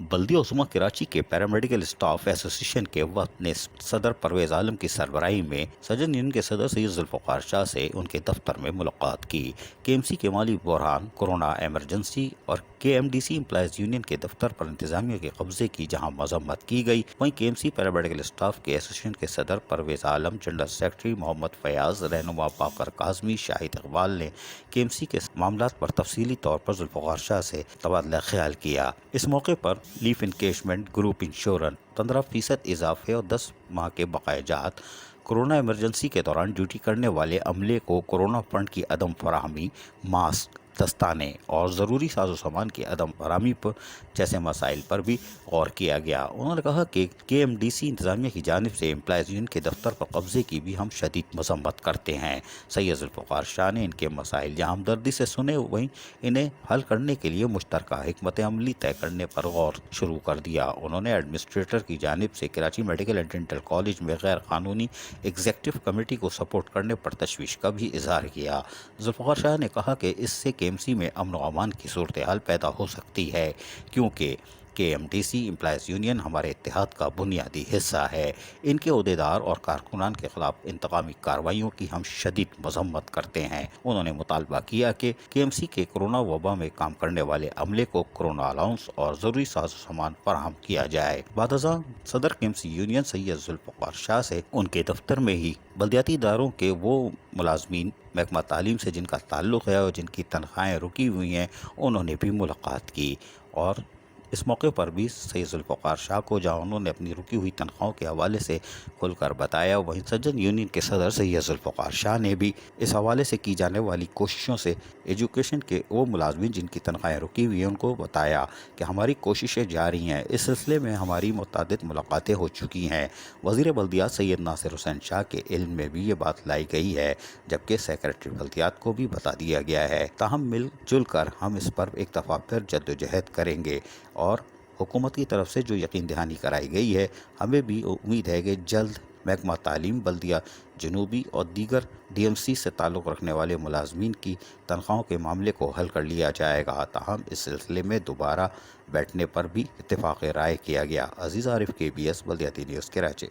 बल्दिया उस्मा कराची के paramedical staff association के वफद ने सदर परवेज आलम की सरबराही में सजन यूनियन के सदर सैयद जुल्फ़िकार शाह से उनके दफ्तर में मुलाकात की। केएमसी के माली बहरान, कोरोना एमरजेंसी और केएमडीसी एम्प्लॉयज़ यूनियन के दफ्तर पर इंतजामिया के कब्जे की जहां मजम्मत की गई, वहीं केएमसी पैरामेडिकल स्टाफ के एसोसिएशन के सदर परवेज आलम, जनरल सेक्रेटरी मोहम्मद फयाज, रहनुमा बाकर काज़मी, शाहिद इकबाल ने केएमसी के मामलात पर तफसीली तौर पर जुल्फ़िकार शाह से तबादला ख्याल किया। इस मौके पर लीफ इनकेशमेंट, ग्रुप इंश्योरेंस, 15% इजाफे और 10 माह के बकायाजात, कोरोना इमरजेंसी के दौरान ड्यूटी करने वाले अमले को कोरोना फंड की अदम फराहमी, मास्क, दस्ताने और ज़रूरी साजो सामान की अदम फराहमी पर जैसे मसाइल पर भी गौर किया गया। उन्होंने कहा कि केएमडीसी इंतजामिया की जानिब से एम्प्लॉयज़ यूनियन के दफ्तर पर कब्जे की भी हम शदीद मजम्मत करते हैं। सैयद जुल्फ़िकार शाह ने इनके मसाइल जहाँ हमदर्दी से सुने, वहीं इन्हें हल करने के लिए मुश्तरका हिकमत अमली तय करने पर गौर शुरू कर दिया। उन्होंने एडमिनिस्ट्रेटर की जानिब से Karachi medical and dental college में गैर कानूनी एग्जेक्टिव कमेटी को सपोर्ट करने पर तशवीश का भी इजहार किया। जुल्फ़िकार शाह ने कहा कि इससे केएमसी में अमन व अमान की सूरत हाल पैदा हो सकती है, क्योंकि केएमडीसी एम्प्लॉयज़ यूनियन हमारे इत्तेहाद का बुनियादी हिस्सा है। इनके अहदेदार और कारकुनान के खिलाफ इंतकामी कार्रवाइयों की हम शदीद मजम्मत करते हैं। उन्होंने मुतालबा किया कि केएमसी के कोरोना वबा में काम करने वाले अमले को कोरोना अलाउंस और ज़रूरी साजो सामान फराहम किया जाए। बादशाह सदर केएमसी यूनियन सैयद जुल्फ़िकार शाह से उनके दफ्तर में ही बल्दियाती इदारों के वो मुलाजमीन महकमा तालीम से जिनका ताल्लुक़ है और जिनकी तनख्वाहें रुकी हुई हैं, उन्होंने भी मुलाकात की। और इस मौके पर भी सैयद जुल्फ़िकार शाह को जहाँ उन्होंने अपनी रुकी हुई तनख्वाहों के हवाले से खुलकर बताया, वहीं सज्जन यूनियन के सदर सैयद जुल्फ़िकार शाह ने भी इस हवाले से की जाने वाली कोशिशों से एजुकेशन के वो मुलाजमीन जिनकी तनख्वाहें रुकी हुई हैं उनको बताया कि हमारी कोशिशें जारी हैं। इस सिलसिले में हमारी मुतअद्दिद मुलाकातें हो चुकी हैं। वज़ीर बल्दियात सैयद नासिर हुसैन शाह के इल्म में भी ये बात लाई गई है, जबकि सेक्रेटरी बल्दियात को भी बता दिया गया है। ताहम मिलजुल कर हम इस पर एक दफ़ा फिर जद्दोजहद करेंगे और हुकूमत की तरफ से जो यकीन दहानी कराई गई है, हमें भी उम्मीद है कि जल्द महकमा तालीम बल्दिया जनूबी और दीगर डीएमसी से ताल्लुक़ रखने वाले मुलाजमीन की तनख्वाहों के मामले को हल कर लिया जाएगा। ताहम इस सिलसिले में दोबारा बैठने पर भी इत्तेफाक राय किया गया। अजीज़ आरिफ, KBS बल्दियाती न्यूज़, कराची।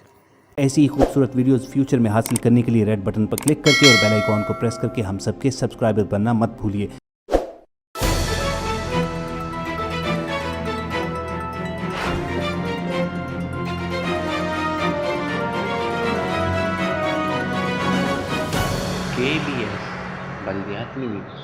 ऐसी ही खूबसूरत वीडियोस फ्यूचर में हासिल करने के लिए रेड बटन पर क्लिक करके और बेल आइकॉन को प्रेस करके हम सबके सब्सक्राइबर बनना मत भूलिए। KBS बल्दियाती न्यूज़।